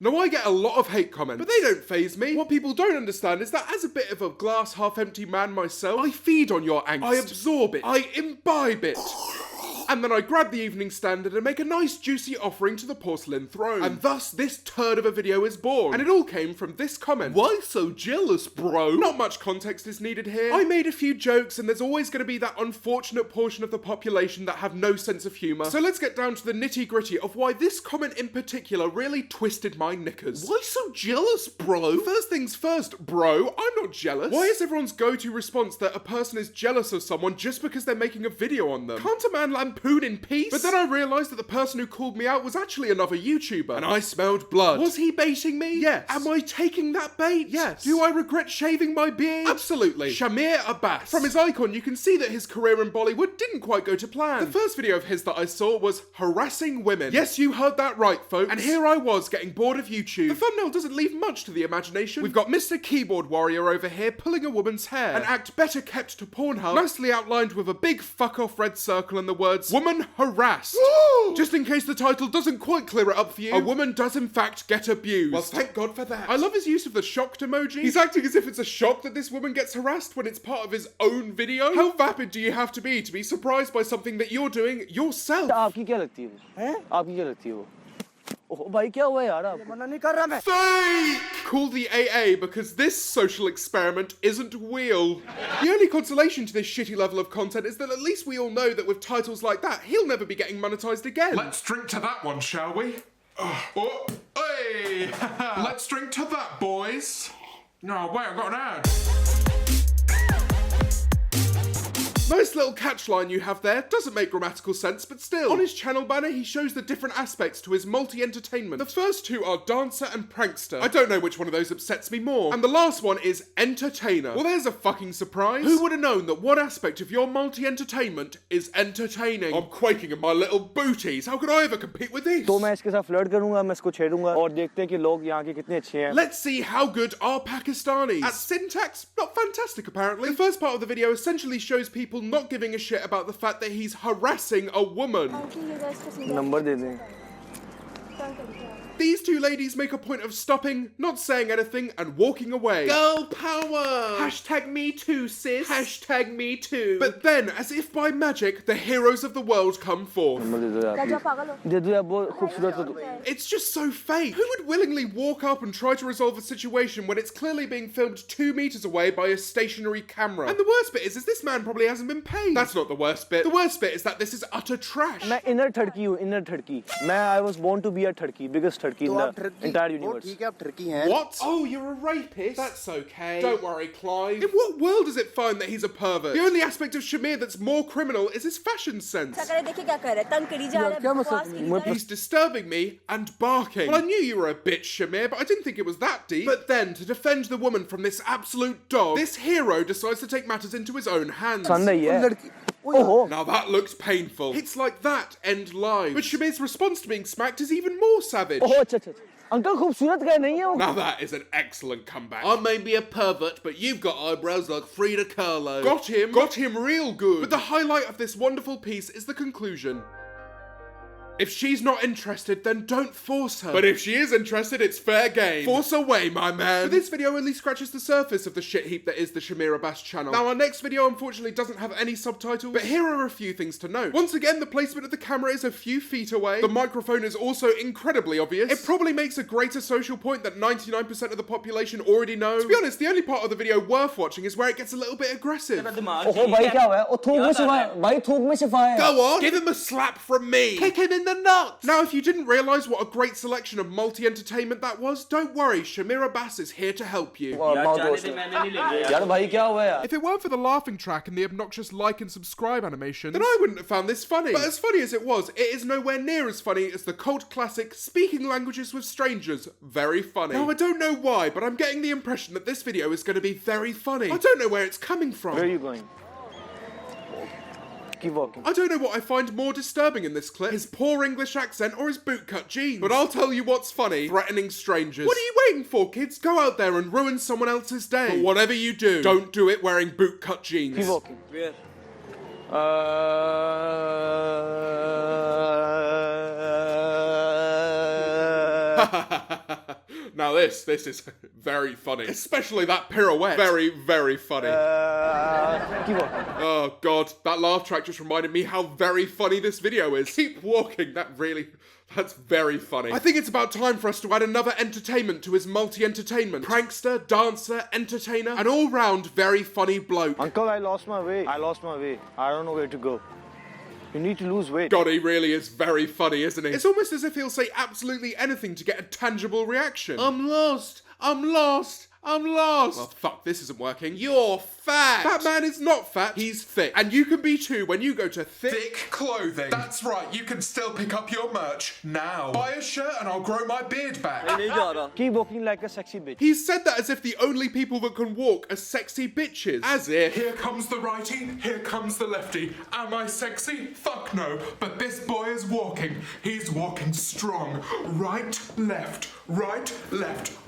Now, I get a lot of hate comments, but they don't faze me. What people don't understand is that as a bit of a glass half-empty man myself, I feed on your angst. I absorb it. I imbibe it. And then I grab the Evening Standard and make a nice juicy offering to the porcelain throne. And thus, this turd of a video is born. And it all came from this comment. Why so jealous, bro? Not much context is needed here. I made a few jokes, and there's always going to be that unfortunate portion of the population that have no sense of humour. So let's get down to the nitty-gritty of why this comment in particular really twisted my knickers. Why so jealous, bro? First things first, bro, I'm not jealous. Why is everyone's go-to response that a person is jealous of someone just because they're making a video on them? Can't a man lampoon in peace? But then I realised that the person who called me out was actually another YouTuber, and I smelled blood. Was he baiting me? Yes. Am I taking that bait? Yes. Do I regret shaving my beard? Absolutely. Shamir Abbas. From his icon, you can see that his career in Bollywood didn't quite go to plan. The first video of his that I saw was harassing women. Yes, you heard that right, folks. And here I was getting bored of YouTube. The thumbnail doesn't leave much to the imagination. We've got Mr. Keyboard Warrior over here pulling a woman's hair. An act better kept to Pornhub, nicely outlined with a big fuck off red circle and the words, woman harassed. Just in case the title doesn't quite clear it up for you, a woman does in fact get abused. Well, thank God for that. I love his use of the shocked emoji. He's acting as if it's a shock that this woman gets harassed when it's part of his own video. How vapid do you have to be surprised by something that you're doing yourself? आपकी क्या लगती है वो? आपकी क्या लगती है वो? ओह भाई क्या हुआ यार आप? मना नहीं कर रहा मैं. Fake! Call the AA because this social experiment isn't real. The only consolation to this shitty level of content is that at least we all know that with titles like that, he'll never be getting monetized again. Let's drink to that one, shall we? Oh, hey! Let's drink to that, boys. No, wait, I've got an ad. Nice little catchline you have there. Doesn't make grammatical sense, but still. On his channel banner, he shows the different aspects to his multi-entertainment. The first two are dancer and prankster. I don't know which one of those upsets me more. And the last one is entertainer. Well, there's a fucking surprise. Who would have known that one aspect of your multi-entertainment is entertaining? I'm quaking in my little booties. How could I ever compete with this? तो मैं इसके साथ flirt करूंगा, मैं इसको छेड़ूंगा और देखते हैं कि लोग यहाँ के कितने अच्छे हैं. Let's see how good are Pakistanis. At syntax, not fantastic apparently. The first part of the video essentially shows people not giving a shit about the fact that he's harassing a woman. Number दे दें. These two ladies make a point of stopping, not saying anything, and walking away. Girl power! Hashtag me too, sis. Hashtag me too. But then, as if by magic, the heroes of the world come forth. दे दो यार बहुत खूबसूरत हो. It's just so fake. Who would willingly walk up and try to resolve a situation when it's clearly being filmed 2 meters away by a stationary camera? And the worst bit is this man probably hasn't been paid. That's not the worst bit. The worst bit is that this is utter trash. मैं inner ठड़की हूँ, inner ठड़की. I was born to be a ठड़की, biggest ठड़की in the entire universe. What? Oh, you're a rapist? That's okay. Don't worry, Clive. In what world does it find that he's a pervert? The only aspect of Shamir that's more criminal is his fashion sense. He's disturbing me and barking. Well, I knew you were a bitch, Shamir, but I didn't think it was that deep. But then, to defend the woman from this absolute dog, this hero decides to take matters into his own hands. Now that looks painful. Hits like that end lives. But Shamir's response to being smacked is even more savage. Uncle खूबसूरत क्या नहीं है वो? Now that is an excellent comeback. I may be a pervert, but you've got eyebrows like Frida Kahlo. Got him real good. But the highlight of this wonderful piece is the conclusion. If she's not interested, then don't force her. But if she is interested, it's fair game. Force away, my man. But this video only scratches the surface of the shit heap that is the Shamir Abbas channel. Now, our next video unfortunately doesn't have any subtitles, but here are a few things to note. Once again, the placement of the camera is a few feet away. The microphone is also incredibly obvious. It probably makes a greater social point that 99% of the population already know. To be honest, the only part of the video worth watching is where it gets a little bit aggressive. Go on, give him a slap from me. Kick him in the nuts. Now, if you didn't realise what a great selection of multi-entertainment that was, don't worry, Shamir Abbas is here to help you. If it weren't for the laughing track and the obnoxious like and subscribe animation, then I wouldn't have found this funny. But as funny as it was, it is nowhere near as funny as the cult classic Speaking Languages with Strangers. Very funny. Now, I don't know why, but I'm getting the impression that this video is going to be very funny. I don't know where it's coming from. Where are you going? Keep walking. I don't know what I find more disturbing in this clip, his poor English accent or his bootcut jeans. But I'll tell you what's funny, threatening strangers. What are you waiting for, kids? Go out there and ruin someone else's day. But whatever you do, don't do it wearing bootcut jeans. Keep walking. Where? Now this is very funny. Especially that pirouette. Very, very funny. Keep walking. Oh God, that laugh track just reminded me how very funny this video is. Keep walking, that's very funny. I think it's about time for us to add another entertainment to his multi-entertainment. Prankster, dancer, entertainer, an all-round very funny bloke. Uncle, I lost my way. I don't know where to go. You need to lose weight. God, he really is very funny, isn't he? It's almost as if he'll say absolutely anything to get a tangible reaction. I'm lost. Well, fuck, this isn't working. You're fat. That man is not fat, he's thick. And you can be too when you go to thick clothing. That's right, you can still pick up your merch now. Buy a shirt and I'll grow my beard back. Keep walking like a sexy bitch. He said that as if the only people that can walk are sexy bitches. As if. Here comes the righty, here comes the lefty. Am I sexy? Fuck no. But this boy is walking. He's walking strong. Right, left.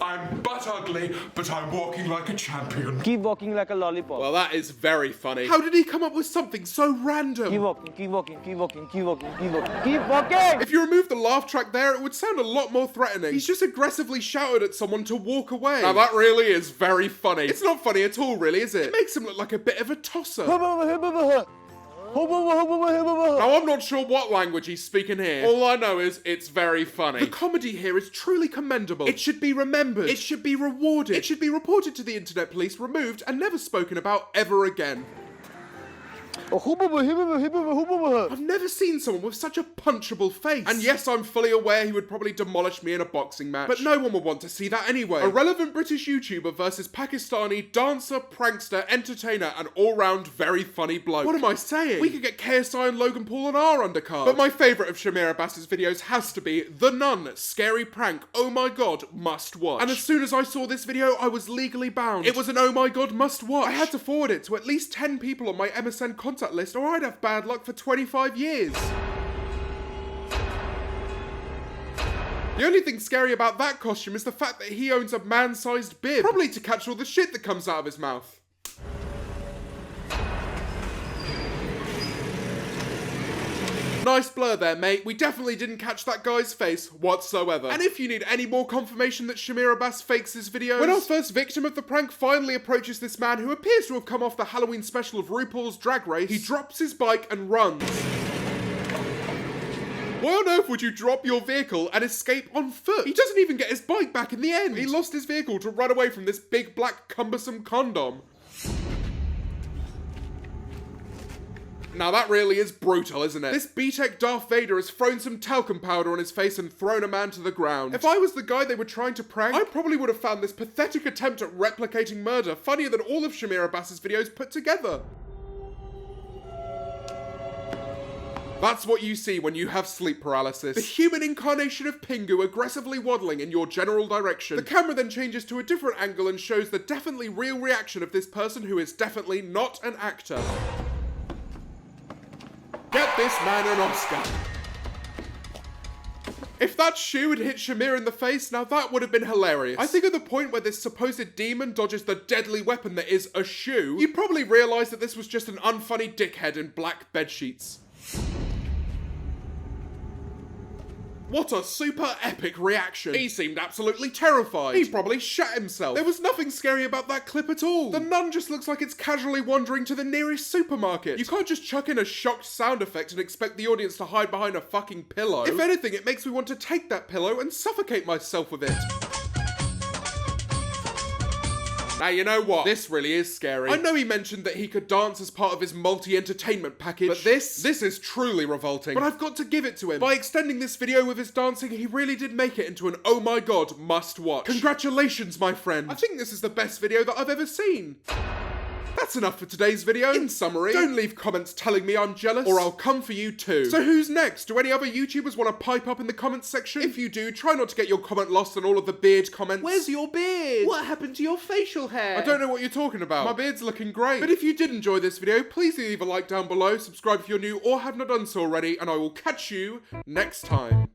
I'm butt ugly, but I'm walking like a champion. Keep walking like a lollipop. Well, that is very funny. How did he come up with something so random? Keep walking. If you remove the laugh track there, it would sound a lot more threatening. He's just aggressively shouted at someone to walk away. Now that really is very funny. It's not funny at all, really, is it? It makes him look like a bit of a tosser. Now, I'm not sure what language he's speaking here. All I know is it's very funny. The comedy here is truly commendable. It should be remembered. It should be rewarded. It should be reported to the internet police, removed, and never spoken about ever again. I've never seen someone with such a punchable face. And yes, I'm fully aware he would probably demolish me in a boxing match. But no one would want to see that anyway. A relevant British YouTuber versus Pakistani dancer, prankster, entertainer, and all-round very funny bloke. What am I saying? We could get KSI and Logan Paul on our undercard. But my favourite of Shamir Abbas's videos has to be The Nun, Scary Prank, oh my god, must watch. And as soon as I saw this video, I was legally bound. It was an oh my god must watch. I had to forward it to at least 10 people on my MSN contact list or I'd have bad luck for 25 years. The only thing scary about that costume is the fact that he owns a man-sized bib, probably to catch all the shit that comes out of his mouth. Nice blur there, mate. We definitely didn't catch that guy's face whatsoever. And if you need any more confirmation that Shamir Abbas fakes his videos, when our first victim of the prank finally approaches this man who appears to have come off the Halloween special of RuPaul's Drag Race, he drops his bike and runs. Why on earth would you drop your vehicle and escape on foot? He doesn't even get his bike back in the end. He lost his vehicle to run away from this big black cumbersome condom. Now that really is brutal, isn't it? This B-Tech Darth Vader has thrown some talcum powder on his face and thrown a man to the ground. If I was the guy they were trying to prank, I probably would have found this pathetic attempt at replicating murder funnier than all of Shamir Abbas's videos put together. That's what you see when you have sleep paralysis. The human incarnation of Pingu aggressively waddling in your general direction. The camera then changes to a different angle and shows the definitely real reaction of this person who is definitely not an actor. Get this man an Oscar. If that shoe had hit Shamir in the face, now that would have been hilarious. I think at the point where this supposed demon dodges the deadly weapon that is a shoe, you probably realise that this was just an unfunny dickhead in black bedsheets. What a super epic reaction. He seemed absolutely terrified. He probably shat himself. There was nothing scary about that clip at all. The nun just looks like it's casually wandering to the nearest supermarket. You can't just chuck in a shocked sound effect and expect the audience to hide behind a fucking pillow. If anything, it makes me want to take that pillow and suffocate myself with it. Now, you know what? This really is scary. I know he mentioned that he could dance as part of his multi-entertainment package, but this is truly revolting. But I've got to give it to him. By extending this video with his dancing, he really did make it into an oh my god must watch. Congratulations, my friend. I think this is the best video that I've ever seen. That's enough for today's video. In summary, don't leave comments telling me I'm jealous, or I'll come for you too. So who's next? Do any other YouTubers want to pipe up in the comments section? If you do, try not to get your comment lost on all of the beard comments. Where's your beard? What happened to your facial hair? I don't know what you're talking about. My beard's looking great. But if you did enjoy this video, please leave a like down below, subscribe if you're new or have not done so already, and I will catch you next time.